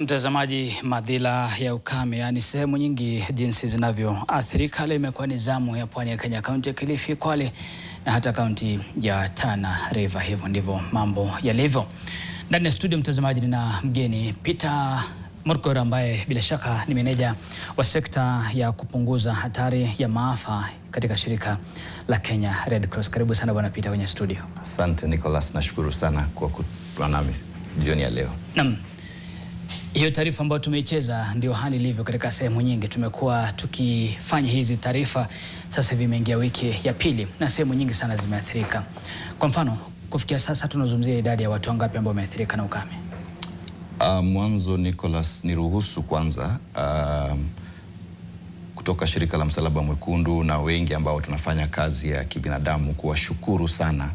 Mtazamaji, madhila ya ukame, yaani sehemu nyingi jinsi zinavyoathirika, leo imekuwa ni zamu ya pwani ya Kenya, kaunti ya Kilifi, Kwale na hata kaunti ya Tana River. Hivyo ndivyo mambo yalivyo. Ndani ya studio, mtazamaji, nina mgeni Peter Murkomen ambaye bila shaka ni meneja wa sekta ya kupunguza hatari ya maafa katika shirika la Kenya Red Cross. Karibu sana bwana Peter kwenye studio. Asante Nicholas, nashukuru sana kwa kuwa nami jioni ya leo. Naam. Hiyo taarifa ambayo tumeicheza ndio hali ilivyo katika sehemu nyingi. Tumekuwa tukifanya hizi taarifa, sasa hivi imeingia wiki ya pili na sehemu nyingi sana zimeathirika. Kwa mfano, kufikia sasa tunazungumzia idadi ya watu wangapi ambao wameathirika na ukame? Mwanzo Nicholas, niruhusu kwanza kutoka shirika la Msalaba Mwekundu na wengi ambao tunafanya kazi ya kibinadamu kuwashukuru sana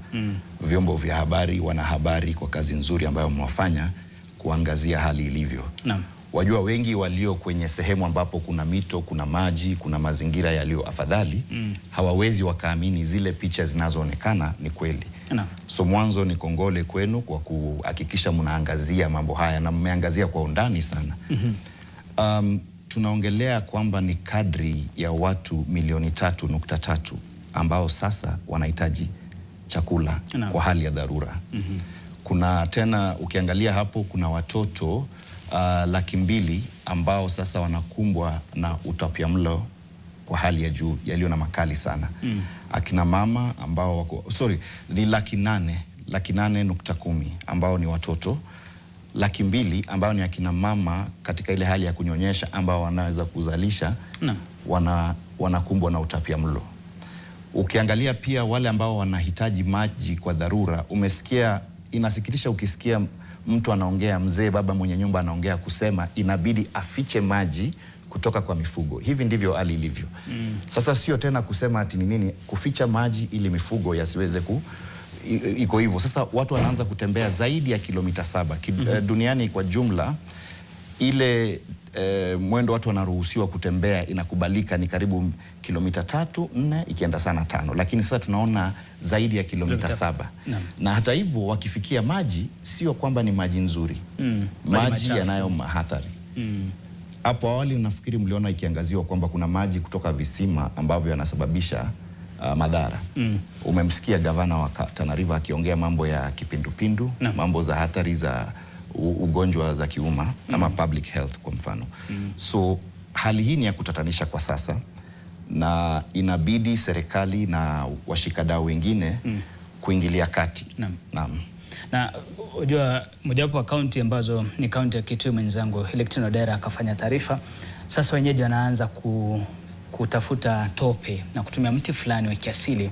vyombo vya habari, wanahabari kwa kazi nzuri ambayo mwafanya kuangazia hali ilivyo. Naam. Wajua wengi walio kwenye sehemu ambapo kuna mito, kuna maji, kuna mazingira yaliyo afadhali, hawawezi wakaamini zile picha zinazoonekana ni kweli. Naam. So mwanzo ni kongole kwenu kwa kuhakikisha mnaangazia mambo haya na mmeangazia kwa undani sana. Tunaongelea kwamba ni kadri ya watu milioni 3.3 ambao sasa wanahitaji chakula kwa hali ya dharura. Kuna tena ukiangalia hapo kuna watoto 200,000 ambao sasa wanakumbwa na utapiamlo kwa hali ya juu yaliyo na makali sana. Akina mama ambao wako ni 8.10 ambao ni watoto, 200,000 ambao ni akina mama katika ile hali ya kunyonyesha ambao wanaweza kuzalisha wanakumbwa na utapiamlo. Ukiangalia pia wale ambao wanahitaji maji kwa dharura, umesikia, inasikitisha ukisikia mtu anaongea, mzee baba mwenye nyumba anaongea kusema inabidi afiche maji kutoka kwa mifugo. Hivi ndivyo hali ilivyo. Sasa sio tena kusema ati ni nini kuficha maji ili mifugo yasiweze iko hivyo. Sasa watu wanaanza kutembea zaidi ya kilomita 7. Duniani kwa jumla ile mwendo watu wanaruhusiwa kutembea inakubalika ni karibu kilomita 3-4 ikienda sana 5, lakini sasa tunaona zaidi ya kilomita 7. Na hata hivyo wakifikia maji sio kwamba ni maji nzuri, maji yanayo mahathari. Hapo awali nafikiri mliona ikiangaziwa kwamba kuna maji kutoka visima ambavyo yanasababisha madhara. Umemsikia gavana wa Tana River akiongea mambo ya kipindupindu, mambo za hatari za ugonjwa za kiuma ama public health kwa mfano. So hali hii ni ya kutatanisha kwa sasa na inabidi serikali na washikadau wengine kuingilia kati. Naam. Na unajua mojawapo wa kaunti ambazo ni kaunti ya Kitui, mwenzangu Electron Odera akafanya taarifa. Sasa wenyeji wanaanza kutafuta tope na kutumia mti fulani wa kiasili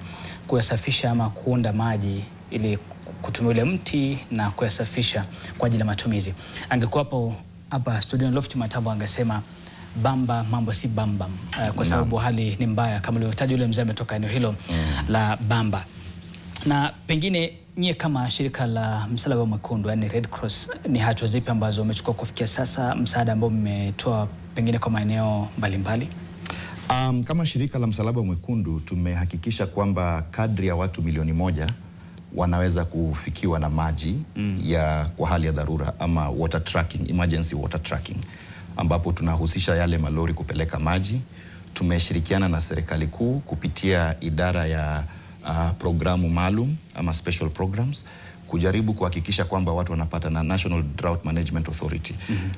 kuyasafisha ama kuunda maji ili kutumia ule mti na kuyasafisha kwa ajili ya matumizi. Angekuwa hapo hapa studio Lofty Matabo angesema bamba mambo si bamba, kwa sababu hali ni mbaya kama ulivyotaja, yule mzee ametoka eneo hilo la Bamba. Na pengine nyie kama shirika la Msalaba Mwekundu, yani Red Cross, ni hatua zipi ambazo umechukua kufikia sasa, msaada ambao mmetoa pengine kwa maeneo mbalimbali? Kama shirika la Msalaba Mwekundu tumehakikisha kwamba kadri ya watu milioni 1 wanaweza kufikiwa na maji ya kwa hali ya dharura ama water tracking, emergency water tracking, ambapo tunahusisha yale malori kupeleka maji. Tumeshirikiana na serikali kuu kupitia idara ya programu maalum ama special programs kujaribu kuhakikisha kwamba watu wanapata, na National Drought Management Authority,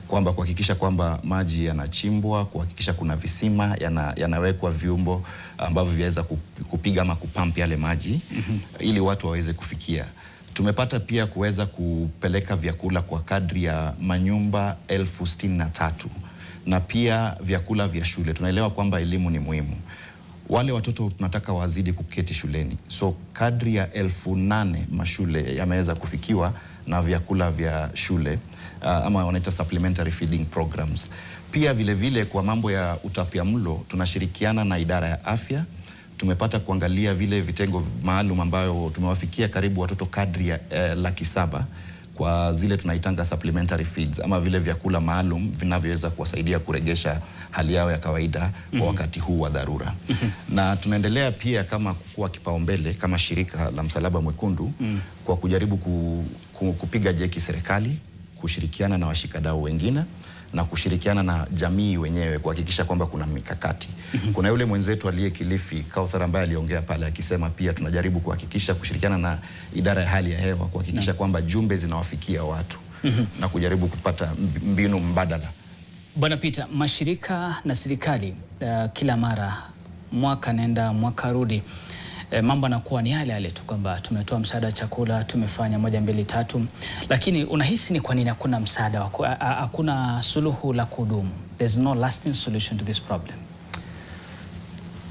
kwamba kuhakikisha kwamba maji yanachimbwa, kuhakikisha kuna visima yanawekwa vyombo ambavyo viweza kupiga ama kupump yale maji ili watu waweze kufikia. Tumepata pia kuweza kupeleka vyakula kwa kadri ya manyumba 63,000 na pia vyakula vya shule. Tunaelewa kwamba elimu ni muhimu. Wale watoto tunataka wazidi kuketi shuleni. So kadri ya 8,000 mashule yameweza kufikiwa na vyakula vya shule ama wanaita supplementary feeding programs. Pia vile kwa mambo ya utapiamlo tunashirikiana na idara ya afya. Tumepata kuangalia vile vitengo maalum ambayo tumewafikia karibu watoto kadri ya 700,000 kwa zile tunaitanga supplementary feeds ama vile vyakula maalum vinavyoweza kuwasaidia kuregesha hali yao ya kawaida kwa wakati huu wa dharura. Na tunaendelea pia kama kuwa kipaumbele kama shirika la Msalaba Mwekundu kwa kujaribu kupiga jeki serikali, kushirikiana na washikadau wengine na kushirikiana na jamii wenyewe kuhakikisha kwamba kuna mikakati. Kuna yule mwenzetu aliye Kilifi, Kauthar, ambaye aliongea pale akisema pia tunajaribu kuhakikisha kushirikiana na idara ya hali ya hewa kuhakikisha kwamba jumbe zinawafikia watu na kujaribu kupata mbinu mbadala. Bwana Peter, mashirika na serikali kila mara mwaka nenda mwaka rudi, mambo yanakuwa ni yale yale tu kwamba tumetoa msaada wa chakula, tumefanya 1, 2, 3, lakini unahisi ni kwa nini hakuna msaada, hakuna suluhu la kudumu? There's no lasting solution to this problem.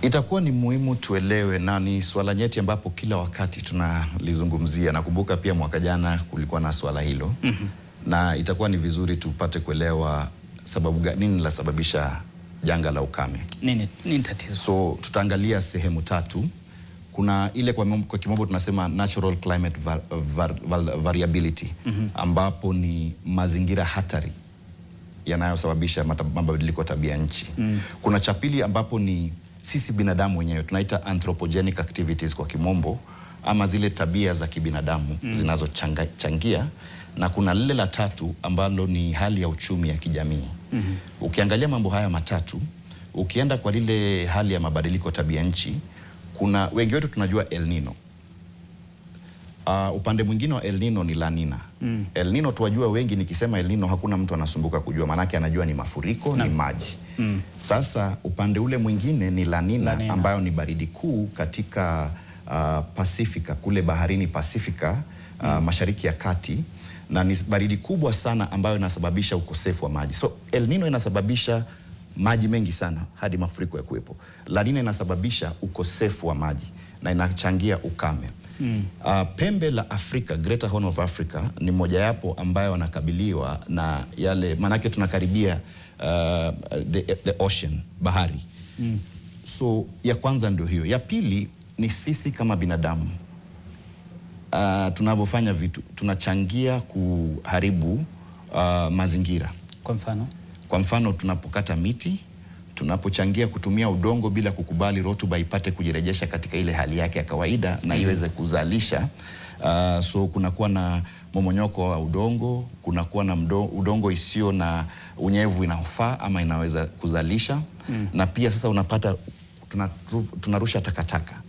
Itakuwa ni muhimu tuelewe, na ni swala nyeti ambapo kila wakati tunalizungumzia. Nakumbuka pia mwaka jana kulikuwa na swala hilo. Na itakuwa ni vizuri tupate kuelewa sababu nini la sababisha janga la ukame. Nini tatizo? So tutaangalia sehemu 3. Kuna ile kwa kimombo tunasema natural climate variability, ambapo ni mazingira hatari yanayosababisha mabadiliko ya tabia nchi. Kuna cha pili ambapo ni sisi binadamu wenyewe, tunaita anthropogenic activities kwa kimombo, ama zile tabia za kibinadamu zinazochangia, na kuna lile la 3 ambalo ni hali ya uchumi ya kijamii. Ukiangalia mambo haya matatu, ukienda kwa lile hali ya mabadiliko tabia nchi, kuna wengi wetu tunajua El Nino. Upande mwingine wa El Nino ni La Nina. El Nino tuwajua wengi, nikisema El Nino hakuna mtu anasumbuka kujua, manake anajua ni mafuriko, ni maji. Sasa upande ule mwingine ni La Nina, ambayo ni baridi kuu katika Pasifika, kule baharini Pasifika, Mashariki ya Kati, na ni baridi kubwa sana ambayo inasababisha ukosefu wa maji. So El Nino inasababisha maji mengi sana hadi mafuriko ya kuwepo. La Nina inasababisha ukosefu wa maji na inachangia ukame. Pembe la Afrika, Greater Horn of Africa, ni mojawapo ambayo wanakabiliwa na yale, manake tunakaribia the ocean, bahari. So ya kwanza ndio hiyo. Ya pili ni sisi kama binadamu. Tunavyofanya vitu, tunachangia kuharibu mazingira. Kwa mfano tunapokata miti, tunapochangia kutumia udongo bila kukubali rutuba ipate kujirejesha katika ile hali yake ya kawaida na iweze kuzalisha. So kunakuwa na momonyoko wa udongo, kunakuwa na udongo isio na unyevu inaofaa ama inaweza kuzalisha. Na pia sasa unapata tunarusha takataka.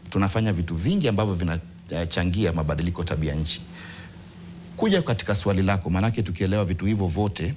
Tunafanya vitu vingi ambavyo vinachangia mabadiliko tabia nchi. Kuja katika swali lako, manake tukielewa vitu hivyo vote,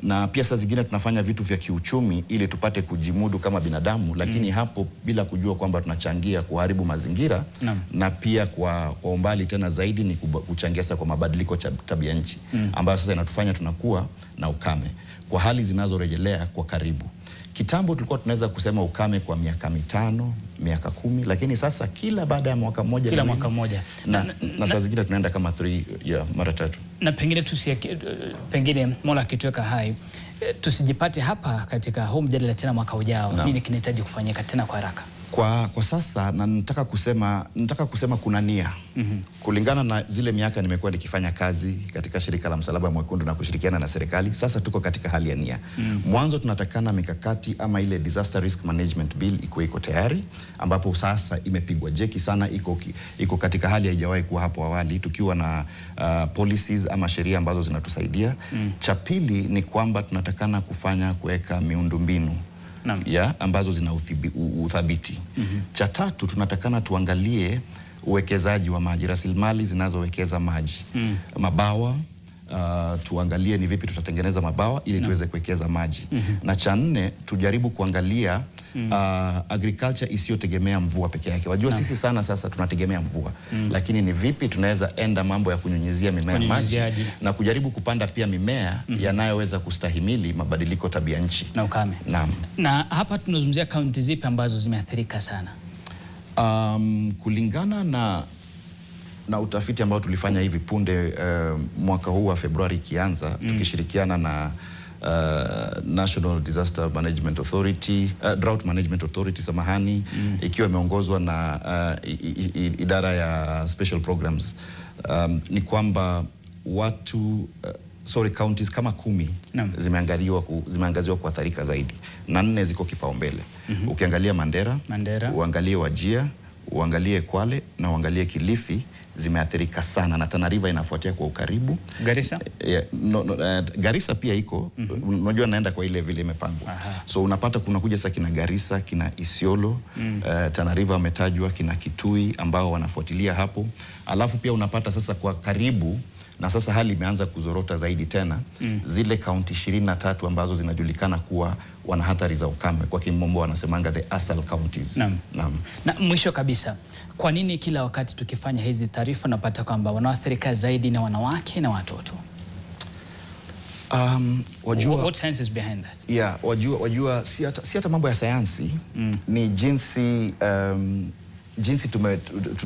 na pia saa zingine tunafanya vitu vya kiuchumi ili tupate kujimudu kama binadamu, lakini hapo bila kujua kwamba tunachangia kuharibu mazingira. Na pia kwa umbali tena zaidi ni kuchangia kwa mabadiliko tabia nchi, ambayo sasa inatufanya tunakuwa na ukame kwa hali zinazorejelea kwa karibu. Kitambo tulikuwa tunaweza kusema ukame kwa miaka 5, miaka 10, lakini sasa kila baada ya mwaka mmoja, kila mwaka mmoja, na saa zingine tunaenda kama 3 mara 3. Na pengine Mola akituweka hai, tusijipate hapa katika huu mjadala tena mwaka ujao. Nini kinahitaji kufanyika tena kwa haraka? Kwa sasa, na nataka kusema kuna nia. Kulingana na zile miaka nimekuwa nikifanya kazi katika shirika la Msalaba Mwekundu na kushirikiana na serikali, sasa tuko katika hali ya nia. Mwanzo tunatakana mikakati ama ile Disaster Risk Management Bill iko tayari, ambapo sasa imepigwa jeki sana, iko katika hali haijawahi kuwa hapo awali, tukiwa na policies ama sheria ambazo zinatusaidia. Cha pili ni kwamba tunatakana kuweka miundombinu ambazo zina uthabiti. Cha tatu tunatakana tuangalie uwekezaji wa maji, rasilimali zinazowekeza maji. Mabawa, tuangalie ni vipi tutatengeneza mabawa ili tuweze kuwekeza maji. Na cha 4 tujaribu kuangalia agriculture isiyotegemea mvua peke yake. Wajua sisi sana sasa tunategemea mvua, lakini ni vipi tunaweza enda mambo ya kunyunyizia mimea maji na kujaribu kupanda pia mimea yanayoweza kustahimili mabadiliko tabia nchi na ukame. Na hapa tunazungumzia kaunti zipi ambazo zimeathirika sana? Kulingana na utafiti ambao tulifanya hivi punde mwaka huu wa Februari ikianza, tukishirikiana na National Disaster Management Authority, Drought Management Authority, samahani, ikiwa imeongozwa na idara ya Special Programs, ni kwamba counties kama 10 zimeangaziwa kuathirika zaidi, na 4 ziko kipaumbele. Ukiangalia Mandera, uangalie Wajir, uangalie Kwale na uangalie Kilifi zimeathirika sana, na Tana River inafuatia kwa ukaribu. Garissa? Garissa pia iko, unajua naenda kwa ile vile imepangwa. So unapata kuna kuja sasa kina Garissa, kina Isiolo, Tana River wametajwa, kina Kitui ambao wanafuatilia hapo. Alafu pia unapata sasa kwa karibu, na sasa hali imeanza kuzorota zaidi tena, zile kaunti 23 ambazo zinajulikana kuwa wana hatari za ukame, kwa kimombo wanasemanga the ASAL counties. Naam. Na mwisho kabisa, kwa nini kila wakati tukifanya hizi taarifa napata kwamba wanaoathirika zaidi na wanawake na watoto? What science is behind that? Yeah, wajua si hata mambo ya sayansi, ni jinsi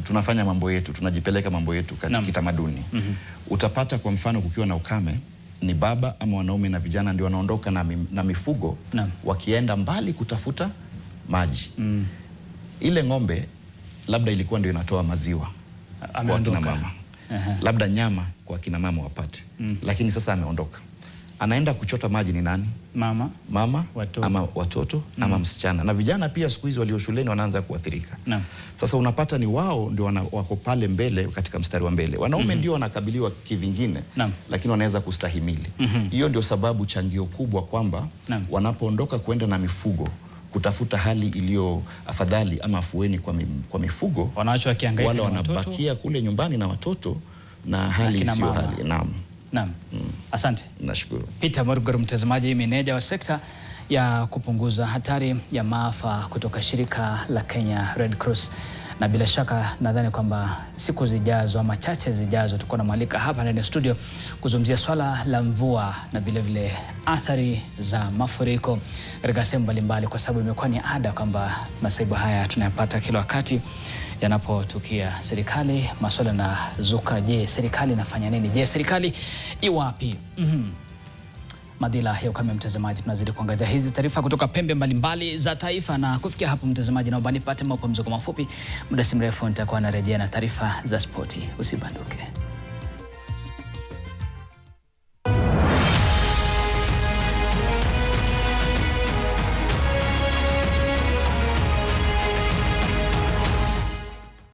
tunafanya mambo yetu, tunajipeleka mambo yetu katika kitamaduni. Utapata kwa mfano kukiwa na ukame, ni baba ama wanaume na vijana ndio wanaondoka na mifugo wakienda mbali kutafuta maji. Ile ng'ombe labda ilikuwa ndio inatoa maziwa kwa kina mama, labda nyama kwa kina mama wapate, lakini sasa ameondoka. Anaenda kuchota maji ni nani? Mama watoto. Ama watoto ama msichana. Na vijana pia siku hizi walio shuleni wanaanza kuathirika. Sasa unapata ni wao ndio wako pale mbele katika mstari wa mbele. Wanaume ndio wanakabiliwa kivingine, lakini wanaweza kustahimili. Hiyo ndio sababu changio kubwa kwamba wanapoondoka kwenda na mifugo kutafuta hali iliyo afadhali ama afueni kwa mifugo, wale wanabakia kule nyumbani na watoto na hali isiyo hali. Naam. Asante. Nashukuru. Peter Morgor, mtazamaji, meneja wa sekta ya kupunguza hatari ya maafa kutoka shirika la Kenya Red Cross. Na bila shaka nadhani kwamba siku zijazo ama chache zijazo tutakuwa na mwalika hapa ndani ya studio kuzungumzia swala la mvua na vile vile athari za mafuriko katika sehemu mbalimbali, kwa sababu imekuwa ni ada kwamba masaibu haya tunayapata kila wakati yanapotukia. Serikali, masuala na zuka, je, serikali inafanya nini? Je, serikali iwapi? Madhila ya ukame, mtazamaji, tunazidi kuangazia hizi taarifa kutoka pembe mbalimbali za taifa, na kufikia hapo mtazamaji, naomba nipate mapumziko mafupi. Muda si mrefu nitakuwa narejea na taarifa za spoti. Usibanduke.